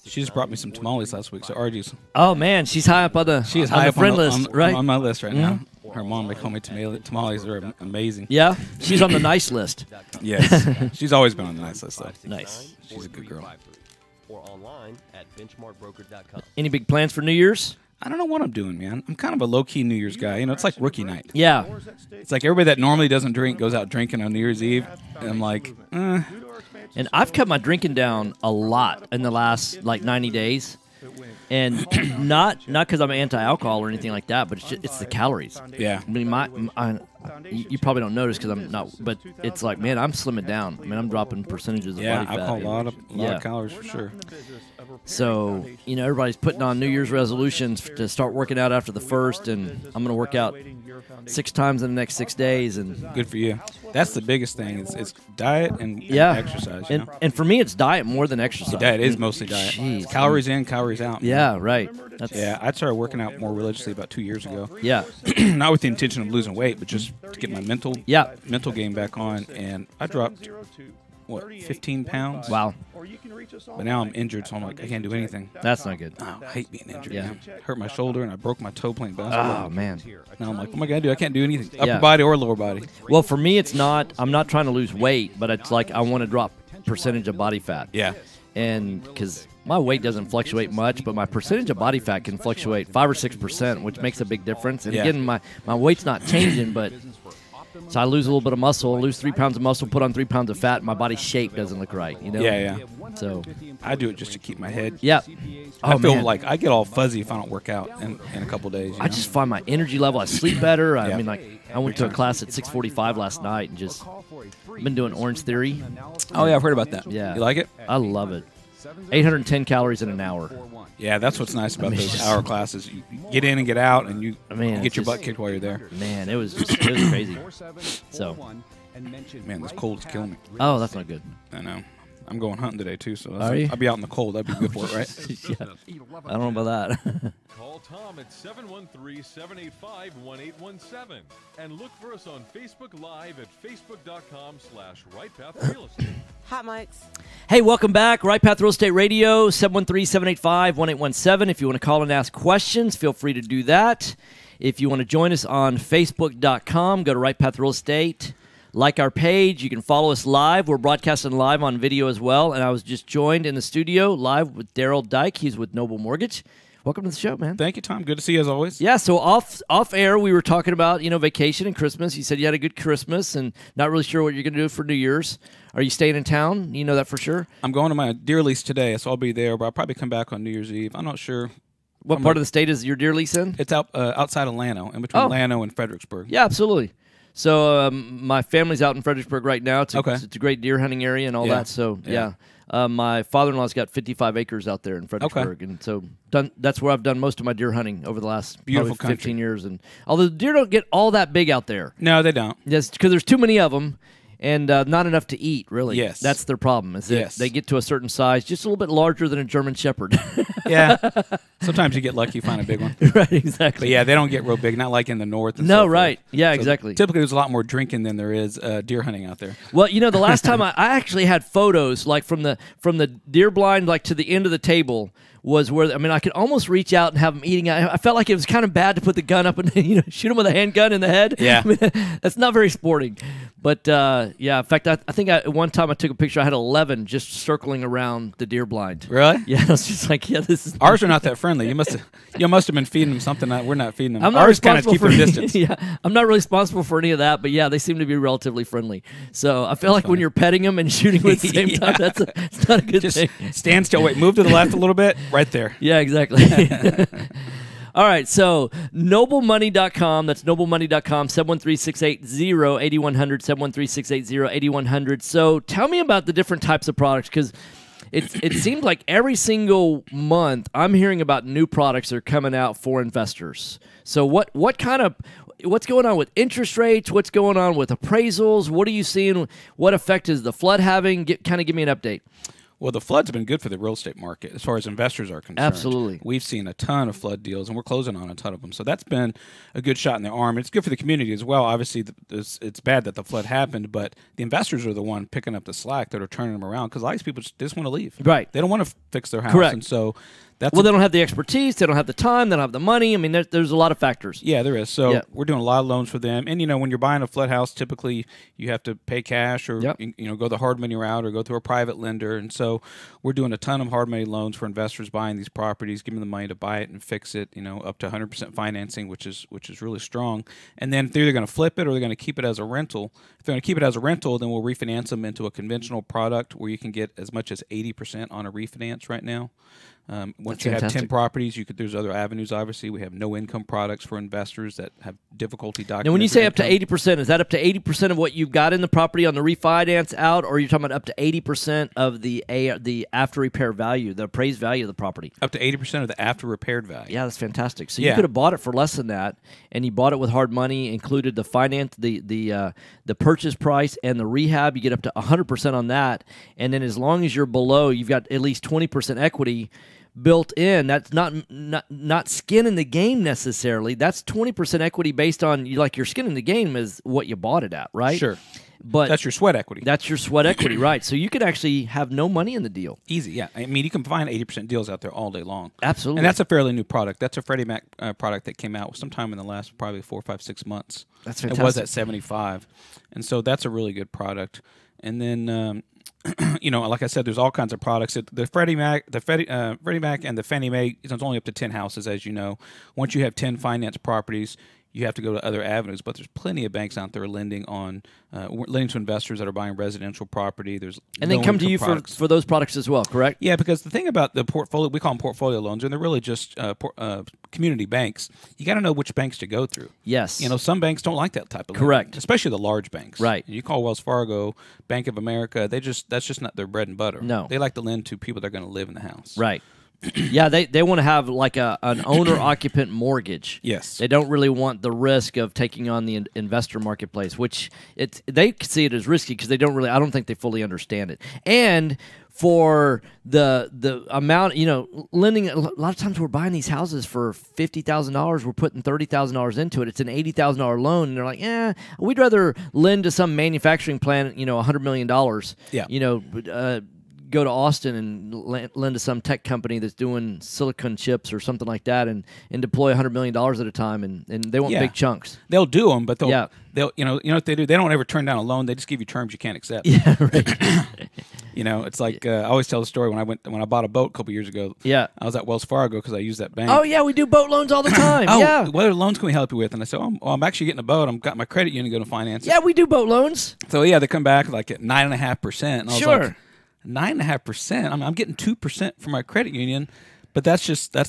She just brought me some tamales last week, so RG's. Oh, man. She's high up on the, She is on high the up friend on, list, on, right? on my list right now. Mhm. Her mom make homemade tamales. They're amazing. Yeah? She's on the nice list. Yes. She's always been on the nice list, though. Nice. She's a good girl. Or online at benchmarkbroker.com. Any big plans for New Year's? I don't know what I'm doing, man. I'm kind of a low-key New Year's guy. You know, it's like rookie night. Yeah. It's like everybody that normally doesn't drink goes out drinking on New Year's Eve. And I'm like, And I've cut my drinking down a lot in the last, 90 days. And not because I'm anti-alcohol or anything like that, but it's the calories. Yeah. I mean, you probably don't notice because I'm not, but it's like, man, I'm slimming down. I mean, I'm dropping percentages of body fat. Yeah, alcohol, a lot of calories for sure. So, everybody's putting on New Year's resolutions to start working out after the first, and I'm going to work out 6 times in the next 6 days. And good for you. That's the biggest thing. It's diet and exercise. And for me, it's diet more than exercise. Diet is mostly diet. Jeez. It's calories in, calories out. Yeah, right. I started working out more religiously about 2 years ago. Yeah. Not with the intention of losing weight, but just to get my mental game back on. And I dropped, 15 pounds? Wow. But now I'm injured, so I'm like, I can't do anything. That's not good. Oh, I hate being injured. Yeah. Man. Hurt my shoulder, and I broke my toe playing basketball. Oh, man. Now I'm like, what am I going to do? I can't do anything. Upper Yeah. body or lower body. Well, for me, it's not. I'm not trying to lose weight, but it's like I want to drop percentage of body fat. Yeah. And because my weight doesn't fluctuate much, but my percentage of body fat can fluctuate 5 or 6%, which makes a big difference. And again, my weight's not changing, but so I lose a little bit of muscle, lose 3 pounds of muscle, put on 3 pounds of fat, and my body shape doesn't look right. Yeah. So I do it just to keep my head. Yeah. I Oh, feel man. like I get all fuzzy if I don't work out in a couple days. I just find my energy level. I sleep better. I mean, I went to a class at 6:45 last night and just been doing Orange Theory. Oh yeah, I've heard about that. Yeah, You like it? I love it. 810 calories in an hour. Yeah, that's what's nice about those hour classes. You get in and get out, and you get your butt kicked while you're there. Man, it was crazy. So, man, this cold's killing me. Oh, that's not good. I know. I'm going hunting today too, so Are you? I'll be out in the cold. That'd be good for it, right? Yeah. I don't know about that. Call Tom at 713-785-1817 and look for us on Facebook Live at facebook.com/rightpathrealestate. Hot mics. Hey, welcome back. Right Path Real Estate Radio, 713-785-1817. If you want to call and ask questions, feel free to do that. If you want to join us on facebook.com, go to Right Path Real Estate. Like our page. You can follow us live. We're broadcasting live on video as well. And I was just joined in the studio live with Daryl Dyke. He's with Noble Mortgage. Welcome to the show, man. Thank you, Tom. Good to see you as always. Yeah, so off air, we were talking about, vacation and Christmas. You said you had a good Christmas and not really sure what you're going to do for New Year's. Are you staying in town? You know that for sure? I'm going to my deer lease today, so I'll be there, but I'll probably come back on New Year's Eve. I'm not sure. What part of the state is your deer lease in? It's outside of Llano, in between Llano and Fredericksburg. Yeah, absolutely. So my family's out in Fredericksburg right now. It's a great deer hunting area and all that. So, yeah. My father-in-law's got 55 acres out there in Fredericksburg, and so that's where I've done most of my deer hunting over the last Beautiful probably 15 years. And although the deer don't get all that big out there, no, they don't. Just because there's too many of them and not enough to eat. Really, yes, that's their problem. Is that they get to a certain size, just a little bit larger than a German Shepherd. Yeah, sometimes you get lucky, you find a big one. Right, exactly. But yeah, they don't get real big, not like in the north. And no, so right? Yeah, so exactly. Typically, there's a lot more drinking than there is deer hunting out there. Well, the last time I actually had photos like from the deer blind like to the end of the table was where I could almost reach out and have them eating. I felt like it was kind of bad to put the gun up and shoot them with a handgun in the head. Yeah, that's not very sporting. But yeah, in fact, I think at one time I took a picture. I had 11 just circling around the deer blind. Really? Yeah, I was just like, this is ours are not that friendly. You must have been feeding them something that we're not feeding them. I'm not ours kind of responsible keep for their distance. Yeah, I'm not really responsible for any of that. But yeah, they seem to be relatively friendly. So I feel like when you're petting them and shooting them at the same time, it's not a good thing. Stand still. Wait, move to the left a little bit. Right there. Yeah, exactly. All right, so noblemoney.com, that's noblemoney.com, 713-680-8100, 713-680-8100. So tell me about the different types of products, because it seems like every single month I'm hearing about new products that are coming out for investors. So what's going on with interest rates? What's going on with appraisals? What are you seeing? What effect is the flood having? Kind of give me an update. Well, the floods have been good for the real estate market as far as investors are concerned. Absolutely. We've seen a ton of flood deals, and we're closing on a ton of them. So that's been a good shot in the arm. It's good for the community as well. Obviously, it's bad that the flood happened, but the investors are the one picking up the slack that are turning them around because a lot of these people just want to leave. Right. They don't want to fix their house. Correct. And so they don't have the expertise. They don't have the time. They don't have the money. I mean, there's a lot of factors. Yeah, there is. So we're doing a lot of loans for them. And, when you're buying a flood house, typically you have to pay cash or, go the hard money route or go through a private lender. And so we're doing a ton of hard money loans for investors buying these properties, giving them the money to buy it and fix it, up to 100% financing, which is really strong. And then they're either going to flip it or they're going to keep it as a rental. If they're going to keep it as a rental, then we'll refinance them into a conventional product where you can get as much as 80% on a refinance right now. Once you have 10 properties, there's other avenues, obviously. We have no-income products for investors that have difficulty documenting. Now, when you say up to 80%, is that up to 80% of what you've got in the property on the refinance out, or are you talking about up to 80% of the after-repair value, the appraised value of the property? Up to 80% of the after-repaired value. Yeah, that's fantastic. So you could have bought it for less than that, and you bought it with hard money, included the finance, the purchase price, and the rehab. You get up to 100% on that, and then as long as you're below, you've got at least 20% equity built in. That's not skin in the game necessarily. That's 20% equity based on your skin in the game is what you bought it at, right? Sure. But that's your sweat equity. That's your sweat equity, right? So you could actually have no money in the deal. Easy, yeah. I mean, you can find 80% deals out there all day long. Absolutely. And that's a fairly new product. That's a Freddie Mac product that came out sometime in the last probably 4, 5, 6 months. That's fantastic. It was at 75, and so that's a really good product. And then. Like I said, there's all kinds of products. The Freddie Mac and the Fannie Mae, it's only up to 10 houses, as you know. Once you have 10 finance properties, you have to go to other avenues. But there's plenty of banks out there lending to investors that are buying residential property. And they come to you for those products as well, correct? Yeah, because the thing about the portfolio, we call them portfolio loans, and they're really just community banks. You got to know which banks to go through. Yes. Some banks don't like that type of correct, lending, especially the large banks. Right. You call Wells Fargo, Bank of America. That's just not their bread and butter. No. They like to lend to people that are going to live in the house. Right. Yeah, they want to have like an owner-occupant mortgage. Yes. They don't really want the risk of taking on the investor marketplace, which they see it as risky because I don't think they fully understand it. And for the amount, lending, a lot of times we're buying these houses for $50,000, we're putting $30,000 into it. It's an $80,000 loan, and they're like, we'd rather lend to some manufacturing plant, $100 million. Yeah. go to Austin and lend to some tech company that's doing silicon chips or something like that, and deploy $100 million at a time, and they want big chunks. They'll do them, but they'll you know what they do? They don't ever turn down a loan. They just give you terms you can't accept. Yeah, right. It's like I always tell the story when I bought a boat a couple years ago. Yeah, I was at Wells Fargo because I used that bank. Oh yeah, we do boat loans all the time. Yeah. What other loans can we help you with? And I said, I'm actually getting a boat. I've got my credit union going to finance it. Yeah, we do boat loans. So they come back like at 9.5%. And I was sure. Like, 9.5%. I'm getting 2% from my credit union. But that's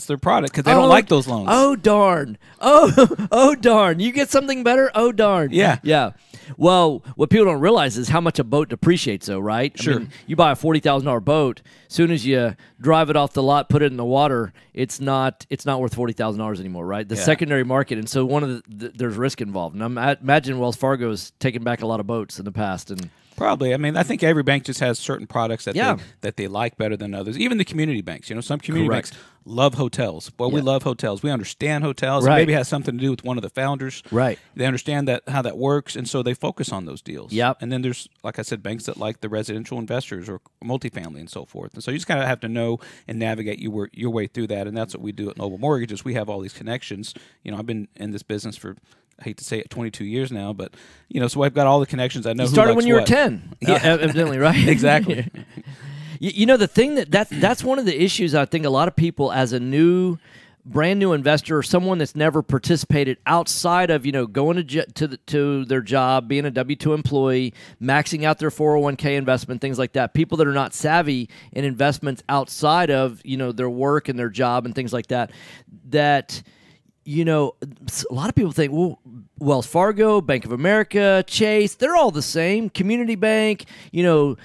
their product because they don't like those loans. Oh darn! Oh darn! You get something better? Oh darn! Yeah. Well, what people don't realize is how much a boat depreciates, though, right? Sure. I mean, you buy a $40,000 boat. Soon as you drive it off the lot, put it in the water, it's not worth $40,000 anymore, right? The secondary market, and so there's risk involved. And I imagine Wells Fargo has taken back a lot of boats in the past, and. Probably. I mean, I think every bank just has certain products that they like better than others. Even the community banks. Some community banks love hotels. Well, we love hotels. We understand hotels. Right. It maybe has something to do with one of the founders. Right. They understand how that works, and so they focus on those deals. Yep. And then there's, like I said, banks that like the residential investors or multifamily and so forth. And so you just kind of have to know and navigate your way through that, and that's what we do at Noble Mortgages. We have all these connections. I've been in this business for, I hate to say it, 22 years now, but so I've got all the connections. I know. You started who likes when you were what. 10, evidently, right? Exactly. The thing that's one of the issues I think a lot of people as a brand new investor or someone that's never participated outside of going to their job, being a W-2 employee, maxing out their 401k investment, things like that. People that are not savvy in investments outside of their work and their job and things like that. A lot of people think, well, Wells Fargo, Bank of America, Chase, they're all the same. Community Bank, every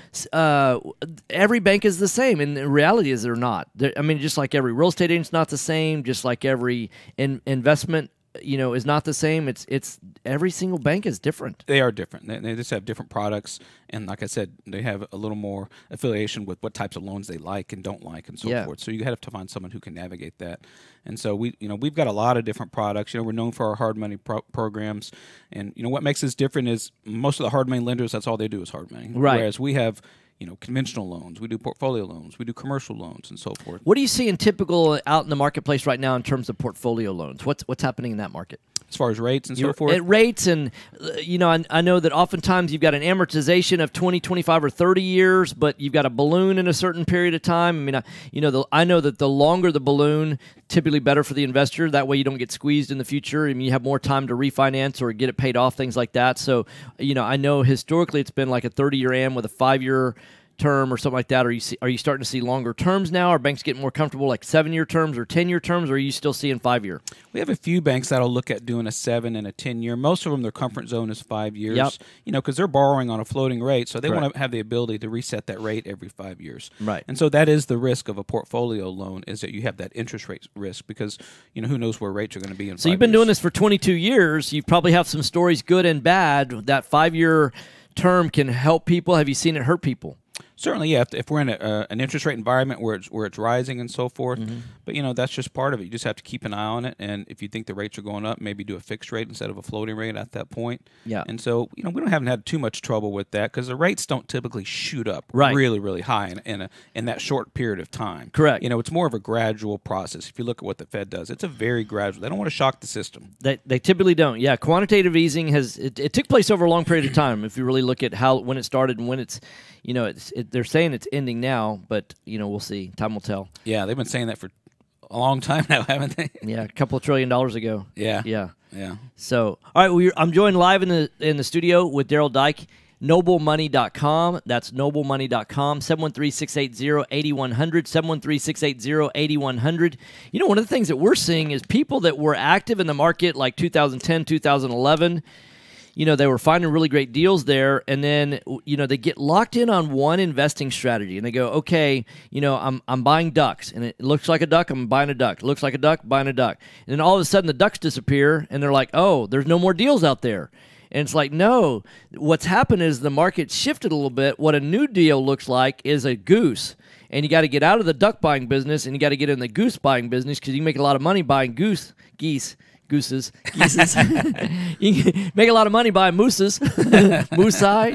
bank is the same. And the reality is they're not. Just like every real estate agent's not the same, just like every investment is not the same. It's every single bank is different. They are different. They just have different products, and like I said, they have a little more affiliation with what types of loans they like and don't like, and so forth. So you have to find someone who can navigate that. And so we've got a lot of different products. We're known for our hard money programs, and what makes us different is most of the hard money lenders, that's all they do is hard money. Right. Whereas we have conventional loans, we do portfolio loans, we do commercial loans, and so forth. What are you seeing typical out in the marketplace right now in terms of portfolio loans? What's happening in that market? As far as rates and so forth? At rates, and I know that oftentimes you've got an amortization of 20, 25, or 30 years, but you've got a balloon in a certain period of time. I know that the longer the balloon, typically better for the investor. That way you don't get squeezed in the future. You have more time to refinance or get it paid off, things like that. So, I know historically it's been like a 30-year AM with a 5-year term or something like that. Are you starting to see longer terms now? Are banks getting more comfortable like 7-year terms or 10-year terms, or are you still seeing 5-year? We have a few banks that'll look at doing a 7 and a 10-year. Most of them, their comfort zone is 5 years. Yep. Because they're borrowing on a floating rate, so they want to have the ability to reset that rate every 5 years. Right. And so that is the risk of a portfolio loan, is that you have that interest rate risk because who knows where rates are going to be in 5 years. So you've been doing this for 22 years. You probably have some stories, good and bad. That 5-year term can help people. Have you seen it hurt people? Certainly, yeah. If we're in an interest rate environment where it's rising and so forth, but that's just part of it. You just have to keep an eye on it, and if you think the rates are going up, maybe do a fixed rate instead of a floating rate at that point. Yeah. And so we haven't had too much trouble with that because the rates don't typically shoot up really, really high in that short period of time. Correct. It's more of a gradual process. If you look at what the Fed does, it's a very gradual. They don't want to shock the system. They typically don't. Yeah, quantitative easing it took place over a long period of time. If you really look at when it started and when it's. They're saying it's ending now, but we'll see. Time will tell. Yeah, they've been saying that for a long time now, haven't they? Yeah, a couple of $1 trillion ago. Yeah. So, all right, I'm joined live in the studio with Daryl Dyke, noblemoney.com. That's noblemoney.com. 713-680-8100. 713-680-8100. One of the things that we're seeing is people that were active in the market like 2010, 2011. They were finding really great deals there, and then, they get locked in on one investing strategy, and they go, okay, I'm buying ducks, and it looks like a duck, I'm buying a duck. It looks like a duck, buying a duck. And then all of a sudden the ducks disappear, and they're like, oh, there's no more deals out there. And it's like, no, what's happened is the market shifted a little bit. What a new deal looks like is a goose. And you got to get out of the duck buying business, and you got to get in the goose buying business because you can make a lot of money buying geese. Gooses. You can make a lot of money buying mooses. Moose eye.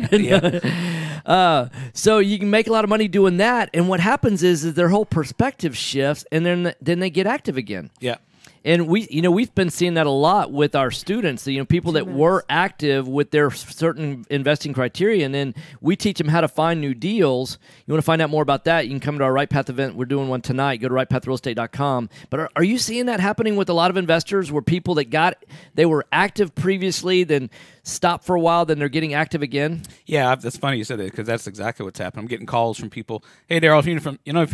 So you can make a lot of money doing that, and what happens is their whole perspective shifts, and then they get active again. Yeah. And we've been seeing that a lot with our students. People that were active with their certain investing criteria, and then we teach them how to find new deals. You want to find out more about that? You can come to our Right Path event. We're doing one tonight. Go to rightpathrealestate.com. But are you seeing that happening with a lot of investors, where people that they were active previously, then stopped for a while, then they're getting active again? Yeah, that's funny you said that, because that's exactly what's happening. I'm getting calls from people. Hey, Daryl, if you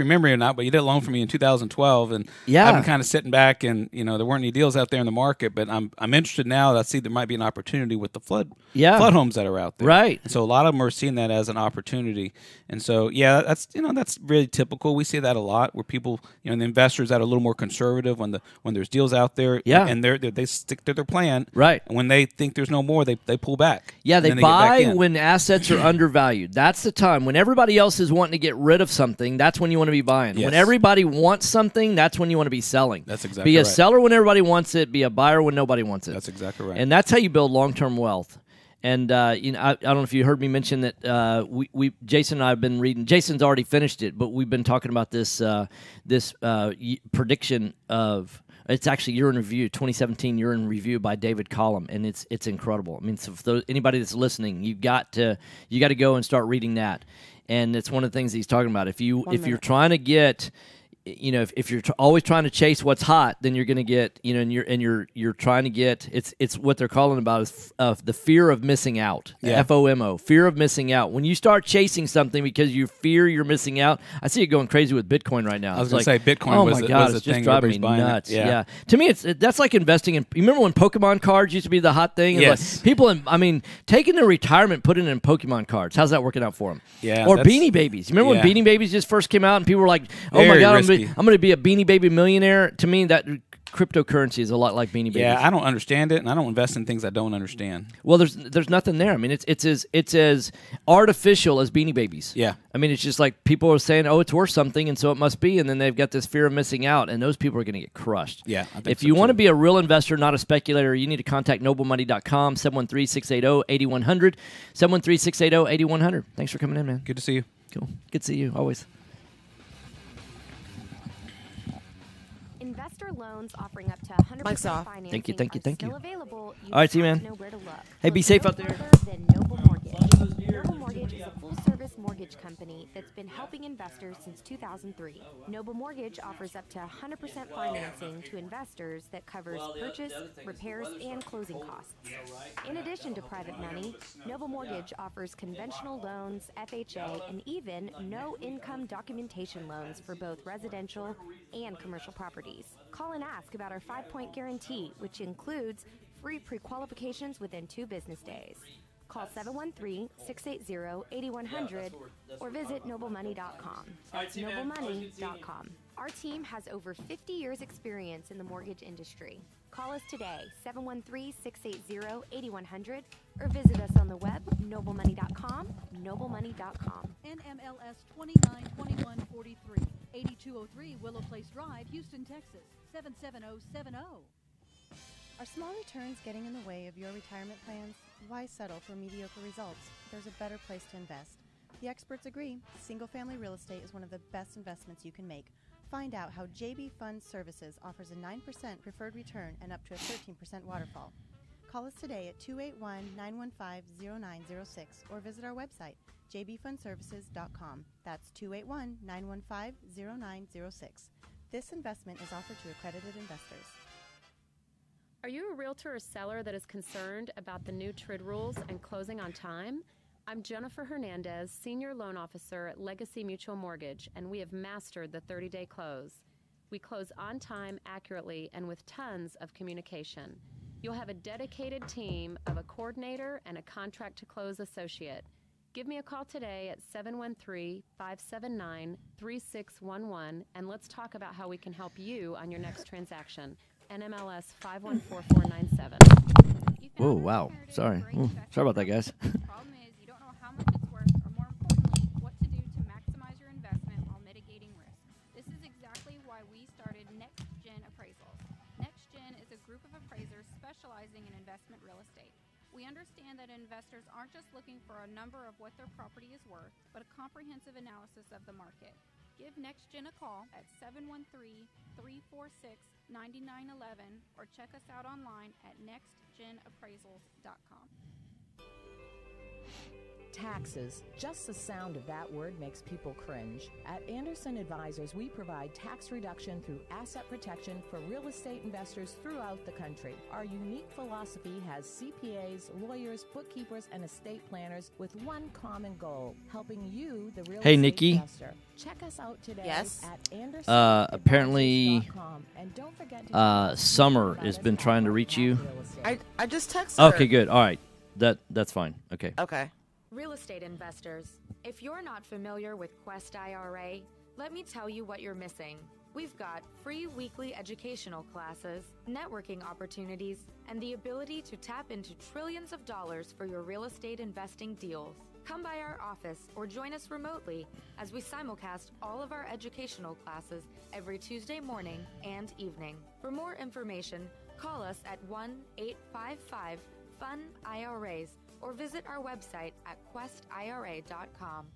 remember me or not, but you did a loan for me in 2012, and yeah, I've been kind of sitting back, and there weren't any deals out there in the market, but I'm interested now. I see there might be an opportunity with the flood homes that are out there, right? And so a lot of them are seeing that as an opportunity, and so that's really typical. We see that a lot, where people, the investors that are a little more conservative when there's deals out there, and they stick to their plan, right? And when they think there's no more, they pull back. Yeah, they buy when assets are undervalued. That's the time. When everybody else is wanting to get rid of something, that's when you want to be buying. Yes. When everybody wants something, that's when you want to be selling. That's exactly Be a right. seller when everybody wants it. Be a buyer when nobody wants it. That's exactly right. And that's how you build long-term wealth. And I don't know if you heard me mention that Jason and I have been reading. Jason's already finished it, but we've been talking about this prediction of. It's actually Year in Review, 2017 Year in Review by David Collum, and it's incredible. I mean, so for anybody that's listening, you got to go and start reading that, and it's one of the things he's talking about. If you're trying to get, if you're always trying to chase what's hot, then you're going to get, and you're trying to get. It's what they're calling about is the fear of missing out. Yeah. FOMO, fear of missing out. When you start chasing something because you fear you're missing out, I see it going crazy with Bitcoin right now. I was going to say Bitcoin oh was my God, was it's the just thing. driving me Everybody's buying nuts. it. Yeah. To me, that's like investing in. You remember when Pokemon cards used to be the hot thing? Yes. Like people, taking their retirement, putting it in Pokemon cards. How's that working out for them? Yeah. Or Beanie Babies. You remember when Beanie Babies just first came out and people were like, "Oh my Very God, risky. I'm going to be a Beanie Baby millionaire." To me, that cryptocurrency is a lot like Beanie Babies. Yeah, I don't understand it, and I don't invest in things I don't understand. Well, there's nothing there. I mean, it's as artificial as Beanie Babies. Yeah. I mean, it's just like people are saying, "Oh, it's worth something," and so it must be, and then they've got this fear of missing out, and those people are going to get crushed. Yeah, I think if so you want to too. be a real investor, not a speculator, you need to contact noblemoney.com, 713-680-8100, 713-680-8100. Thanks for coming in, man. Good to see you. Cool. Good to see you, always. Investor loans offering up to 100% Mike's off. financing Thank you. are still available. You All right, see you, just man. know where to look. Hey, be Look safe no out there. further than Noble Mortgage. Noble Mortgage is a full-service mortgage company that's been helping investors since 2003. Noble Mortgage offers up to 100% financing to investors that covers purchase, repairs, and closing costs. In addition to private money, Noble Mortgage offers conventional loans, FHA, and even no-income documentation loans for both residential and commercial properties. Call and ask about our 5-point guarantee, which includes free pre-qualifications within 2 business days. Call 713-680-8100 or visit noblemoney.com. That's noblemoney.com. Our team has over 50 years experience in the mortgage industry. Call us today, 713-680-8100, or visit us on the web, noblemoney.com, noblemoney.com. NMLS 292143, 8203 Willow Place Drive, Houston, Texas, 77070. Are small returns getting in the way of your retirement plans? Why settle for mediocre results? There's a better place to invest. The experts agree, single-family real estate is one of the best investments you can make. Find out how JB Fund Services offers a 9% preferred return and up to a 13% waterfall. Call us today at 281-915-0906 or visit our website, jbfundservices.com. That's 281-915-0906. This investment is offered to accredited investors. Are you a realtor or seller that is concerned about the new TRID rules and closing on time? I'm Jennifer Hernandez, Senior Loan Officer at Legacy Mutual Mortgage, and we have mastered the 30-day close. We close on time, accurately, and with tons of communication. You'll have a dedicated team of a coordinator and a contract-to-close associate. Give me a call today at 713-579-3611, and let's talk about how we can help you on your next transaction. NMLS 514497. Whoa, wow. Sorry. Sorry about that, guys. The problem is you don't know how much it's worth, or more importantly, what to do to maximize your investment while mitigating risk. This is exactly why we started Next Gen Appraisals. Next Gen is a group of appraisers specializing in investment real estate. We understand that investors aren't just looking for a number of what their property is worth, but a comprehensive analysis of the market. Give NextGen a call at 713-346-9911 or check us out online at nextgenappraisals.com. Taxes. Just the sound of that word makes people cringe. At Anderson Advisors, we provide tax reduction through asset protection for real estate investors throughout the country. Our unique philosophy has CPAs, lawyers, bookkeepers, and estate planners with one common goal, helping you, the real estate Nikki. investor. Check us out today at Apparently, and don't forget to Summer has been trying to reach you. I just texted her. Okay, good. All right. That's fine. Okay. Okay. Real estate investors, if you're not familiar with Quest IRA, let me tell you what you're missing. We've got free weekly educational classes, networking opportunities, and the ability to tap into trillions of dollars for your real estate investing deals. Come by our office or join us remotely as we simulcast all of our educational classes every Tuesday morning and evening. For more information, call us at 1-855-FUN-IRAs or visit our website at questira.com.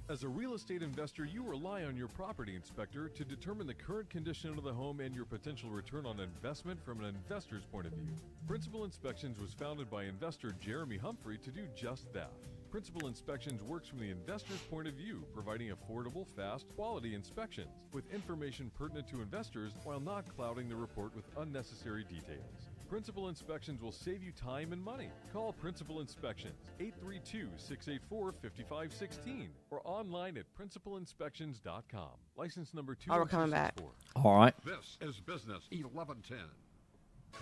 As a real estate investor, you rely on your property inspector to determine the current condition of the home and your potential return on investment from an investor's point of view. Principal Inspections was founded by investor Jeremy Humphrey to do just that. Principal Inspections works from the investor's point of view, providing affordable, fast, quality inspections with information pertinent to investors while not clouding the report with unnecessary details. Principal Inspections will save you time and money. Call Principal Inspections, 832-684-5516 or online at principalinspections.com. License number 2. Oh, we're coming back. All right. This is Business 1110.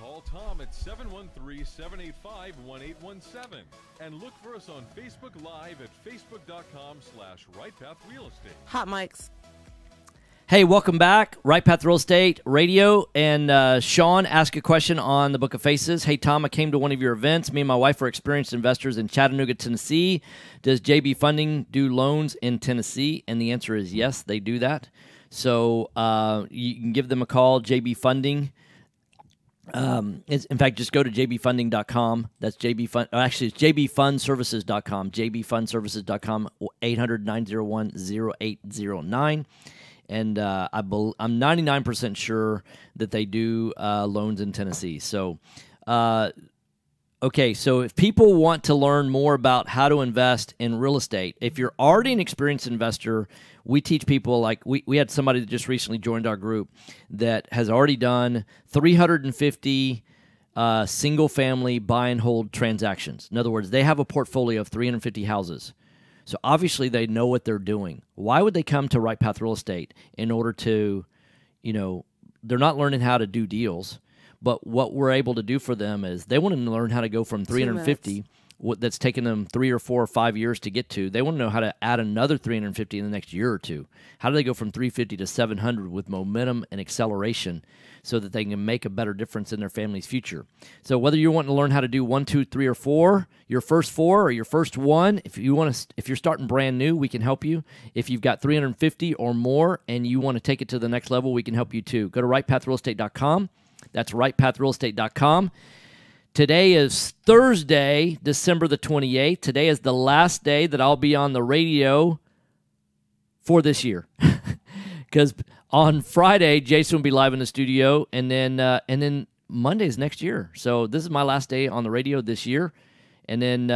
Call Tom at 713-785-1817 and look for us on Facebook Live at facebook.com/RightPathRealEstate. Hot mics. Hey, welcome back. Right Path Real Estate Radio. And Sean asked a question on the Book of Faces. Hey, Tom, I came to one of your events. Me and my wife are experienced investors in Chattanooga, Tennessee. Does JB Funding do loans in Tennessee? And the answer is yes, they do that. So you can give them a call, JB Funding. In fact, just go to jbfunding.com. That's actually, it's jbfundservices.com. jbfundservices.com, 800-901-0809. And I'm 99% sure that they do loans in Tennessee. So, okay, so if people want to learn more about how to invest in real estate, if you're already an experienced investor, we teach people, like we had somebody that just recently joined our group that has already done 350 single-family buy and hold transactions. In other words, they have a portfolio of 350 houses. So obviously they know what they're doing. Why would they come to Right Path Real Estate in order to, they're not learning how to do deals, but what we're able to do for them is they want to learn how to go from 350, that's taken them 3 or 4 or 5 years to get to. They want to know how to add another 350 in the next year or two. How do they go from 350 to 700 with momentum and acceleration so that they can make a better difference in their family's future? So whether you're wanting to learn how to do 1, 2, 3, or 4, your first 4 or your first 1, if you're starting brand new, we can help you. If you've got 350 or more and you want to take it to the next level, we can help you too. Go to rightpathrealestate.com. That's rightpathrealestate.com. Today is Thursday, December the 28th. Today is the last day that I'll be on the radio for this year. Because on Friday, Jason will be live in the studio, and then Monday's next year. So this is my last day on the radio this year. And then,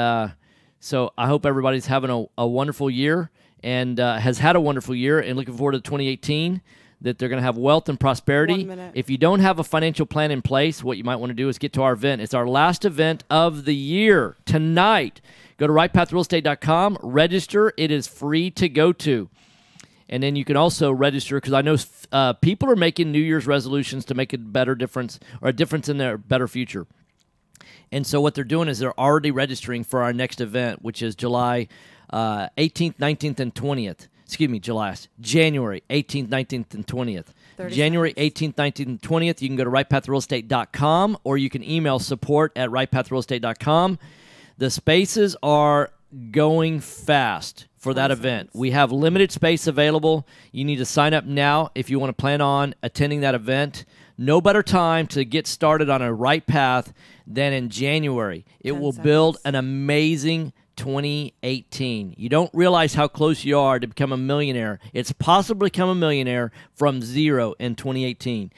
so I hope everybody's having a wonderful year and has had a wonderful year and looking forward to 2018, that they're going to have wealth and prosperity. If you don't have a financial plan in place, what you might want to do is get to our event. It's our last event of the year tonight. Go to rightpathrealestate.com, register. It is free to go to. And then you can also register, because I know people are making New Year's resolutions to make a better difference, or a difference in their better future. And so what they're doing is they're already registering for our next event, which is July 18th, 19th, and 20th. January 18th, 19th, and 20th. January 18th, 19th, and 20th. You can go to rightpathrealestate.com, or you can email support@rightpathrealestate.com. The spaces are going fast. for that event. We have limited space available. You need to sign up now if you want to plan on attending that event. No better time to get started on a right path than in January. It will build an amazing 2018. You don't realize how close you are to become a millionaire. It's possible to become a millionaire from zero in 2018.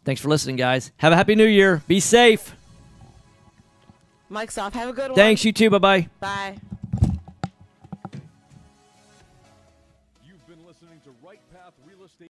Thanks for listening, guys. Have a happy new year. Be safe. Mike's off. Have a good one. Thanks, you too. Bye-bye. Bye. You've been listening to Right Path Real Estate.